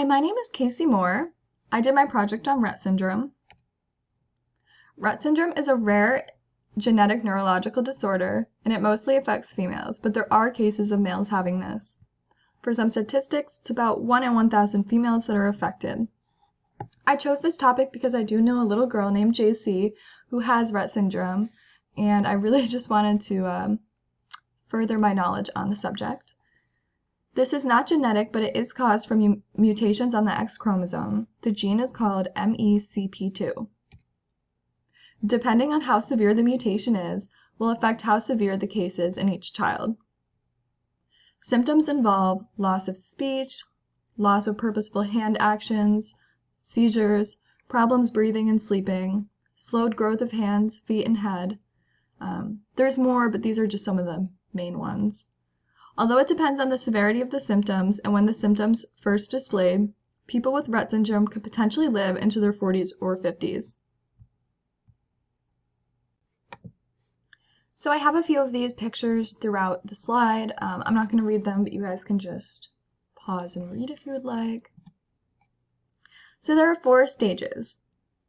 Hi, my name is Casey Moore. I did my project on Rett syndrome. Rett syndrome is a rare genetic neurological disorder, and it mostly affects females, but there are cases of males having this. For some statistics, it's about 1 in 1,000 females that are affected. I chose this topic because I do know a little girl named JC who has Rett syndrome, and I really just wanted to further my knowledge on the subject. This is not genetic, but it is caused from mutations on the X chromosome. The gene is called MECP2. Depending on how severe the mutation is, will affect how severe the case is in each child. Symptoms involve loss of speech, loss of purposeful hand actions, seizures, problems breathing and sleeping, slowed growth of hands, feet, and head. There's more, but these are just some of the main ones. Although it depends on the severity of the symptoms and when the symptoms first displayed, people with Rett syndrome could potentially live into their 40s or 50s. So I have a few of these pictures throughout the slide. I'm not going to read them, but you guys can just pause and read if you would like. So there are 4 stages.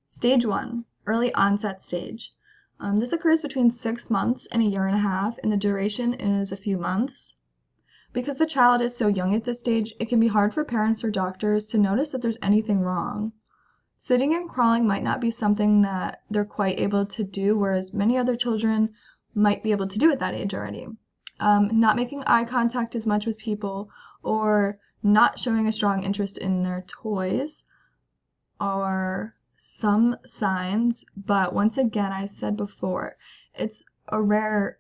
Stage 1, early onset stage. This occurs between 6 months and 1.5 years, and the duration is a few months. Because the child is so young at this stage, it can be hard for parents or doctors to notice that there's anything wrong. Sitting and crawling might not be something that they're quite able to do, whereas many other children might be able to do at that age already. Not making eye contact as much with people or not showing a strong interest in their toys are some signs, but once again, I said before, it's rare,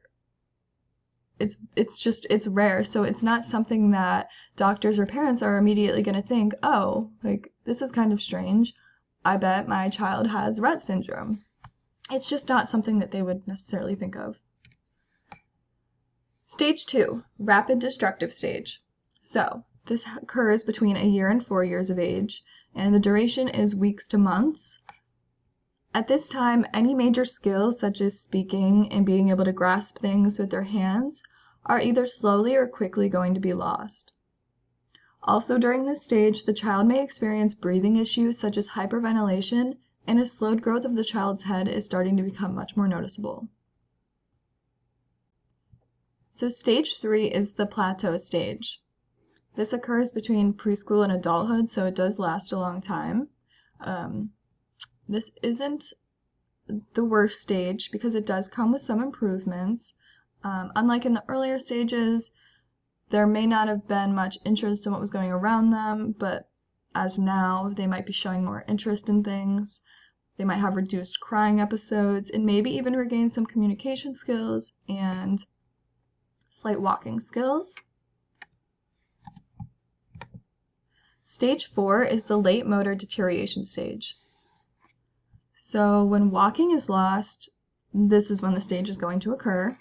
so it's not something that doctors or parents are immediately going to think, oh, like, this is kind of strange. I bet my child has Rett syndrome. It's just not something that they would necessarily think of. Stage 2, rapid destructive stage. So this occurs between 1 year and 4 years of age, and the duration is weeks to months. At this time, any major skills such as speaking and being able to grasp things with their hands are either slowly or quickly going to be lost. Also during this stage, the child may experience breathing issues such as hyperventilation, and a slowed growth of the child's head is starting to become much more noticeable. So stage 3 is the plateau stage. This occurs between preschool and adulthood, so it does last a long time. This isn't the worst stage because it does come with some improvements. Unlike in the earlier stages, there may not have been much interest in what was going around them, but as now, they might be showing more interest in things. They might have reduced crying episodes and maybe even regain some communication skills and slight walking skills. Stage 4 is the late motor deterioration stage. So when walking is lost, this is when the stage is going to occur.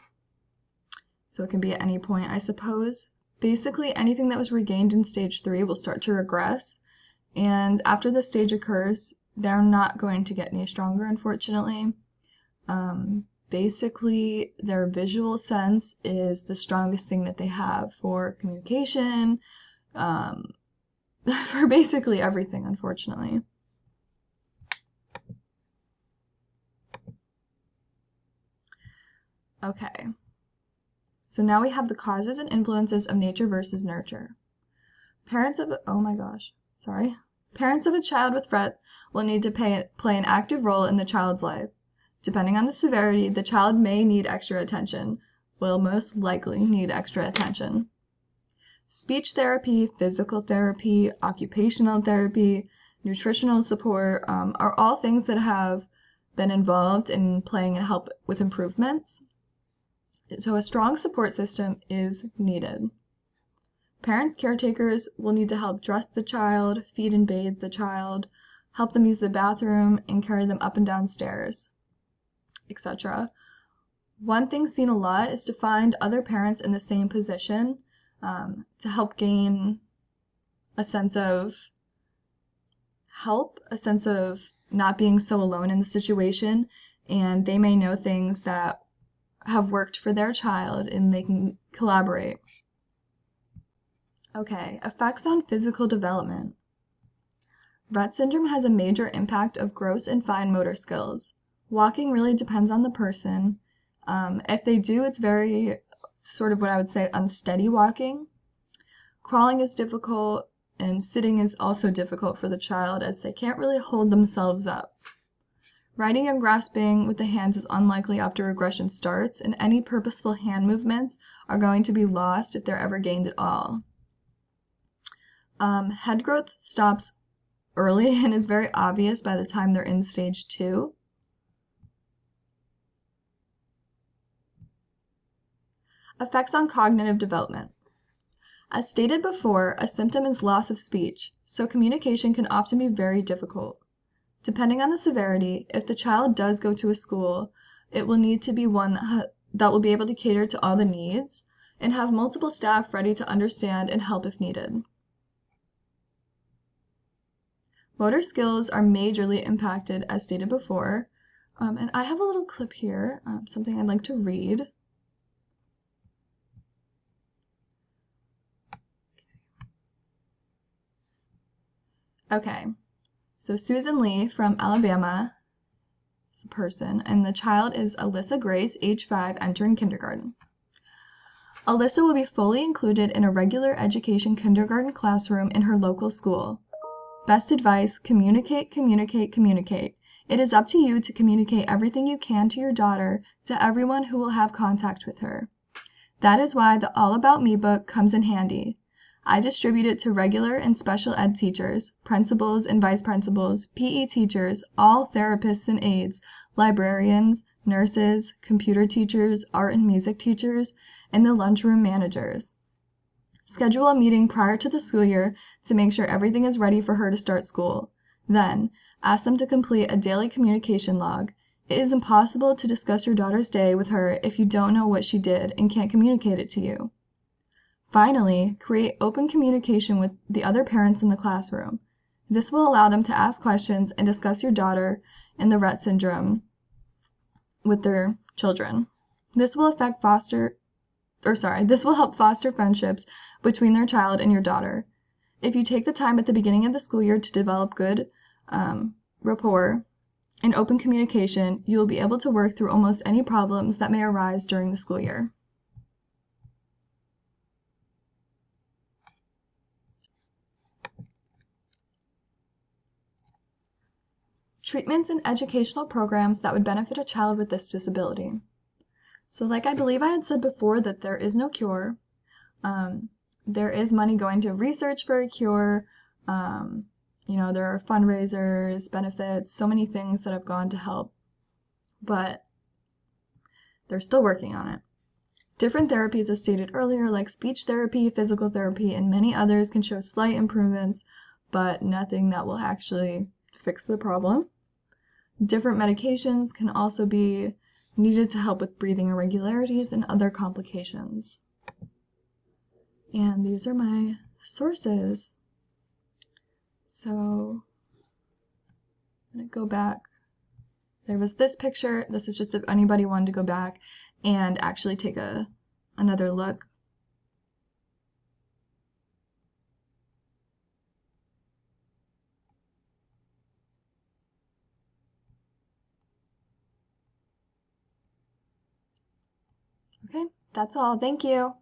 So it can be at any point, I suppose. Basically, anything that was regained in stage 3 will start to regress, and after this stage occurs, they're not going to get any stronger, unfortunately. Basically, their visual sense is the strongest thing that they have for communication, for basically everything, unfortunately. Okay, so now we have the causes and influences of nature versus nurture. Parents of a child with Rett will need to play an active role in the child's life. Depending on the severity, the child may need extra attention, will most likely need extra attention. Speech therapy, physical therapy, occupational therapy, nutritional support are all things that have been involved in playing and help with improvements. So a strong support system is needed. Parents, caretakers will need to help dress the child, feed and bathe the child, help them use the bathroom, and carry them up and down stairs, etc. One thing seen a lot is to find other parents in the same position to help gain a sense of help, a sense of not being so alone in the situation, and they may know things that have worked for their child and they can collaborate. Okay, effects on physical development. Rett syndrome has a major impact of gross and fine motor skills. Walking really depends on the person. If they do, it's very sort of what I would say unsteady walking. Crawling is difficult, and sitting is also difficult for the child as they can't really hold themselves up. Writing and grasping with the hands is unlikely after regression starts, and any purposeful hand movements are going to be lost if they're ever gained at all. Head growth stops early and is very obvious by the time they're in stage 2. Effects on cognitive development. As stated before, a symptom is loss of speech, so communication can often be very difficult. Depending on the severity, if the child does go to a school, it will need to be one that will be able to cater to all the needs and have multiple staff ready to understand and help if needed. Motor skills are majorly impacted, as stated before, and I have a little clip here, something I'd like to read. Okay, so Susan Lee from Alabama is the person, and the child is Alyssa Grace, age 5, entering kindergarten. Alyssa will be fully included in a regular education kindergarten classroom in her local school. Best advice, communicate, communicate, communicate. It is up to you to communicate everything you can to your daughter, to everyone who will have contact with her. That is why the All About Me book comes in handy. I distribute it to regular and special ed teachers, principals and vice principals, PE teachers, all therapists and aides, librarians, nurses, computer teachers, art and music teachers, and the lunchroom managers. Schedule a meeting prior to the school year to make sure everything is ready for her to start school. Then, ask them to complete a daily communication log. It is impossible to discuss your daughter's day with her if you don't know what she did and can't communicate it to you. Finally, create open communication with the other parents in the classroom. This will allow them to ask questions and discuss your daughter and the Rett syndrome with their children. This will help foster friendships between their child and your daughter. If you take the time at the beginning of the school year to develop good rapport and open communication, you will be able to work through almost any problems that may arise during the school year. Treatments and educational programs that would benefit a child with this disability. So like I believe I had said before that there is no cure. There is money going to research for a cure. There are fundraisers, benefits, so many things that have gone to help, but they're still working on it. Different therapies, as stated earlier, like speech therapy, physical therapy, and many others can show slight improvements, but nothing that will actually fix the problem. Different medications can also be needed to help with breathing irregularities and other complications. And these are my sources. So I'm going to go back. There was this picture. This is just if anybody wanted to go back and actually take another look. Okay, that's all. Thank you.